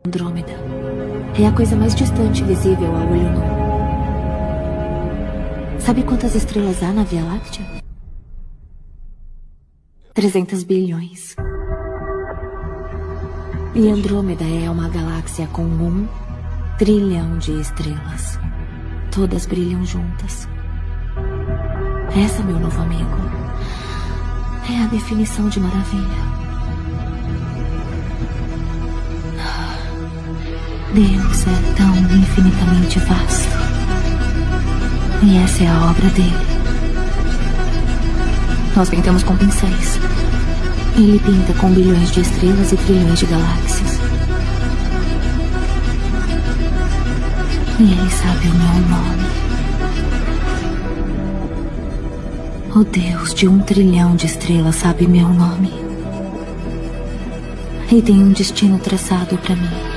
Andrômeda é a coisa mais distante visível a olho nu. Sabe quantas estrelas há na Via Láctea? 300 bilhões. E Andrômeda é uma galáxia com 1 trilhão de estrelas. Todas brilham juntas. Essa, meu novo amigo, é a definição de maravilha. Deus é tão infinitamente vasto. E essa é a obra dele. Nós pintamos com pincéis. Ele pinta com bilhões de estrelas e trilhões de galáxias. E ele sabe o meu nome. O Deus de 1 trilhão de estrelas sabe meu nome. E tem um destino traçado para mim.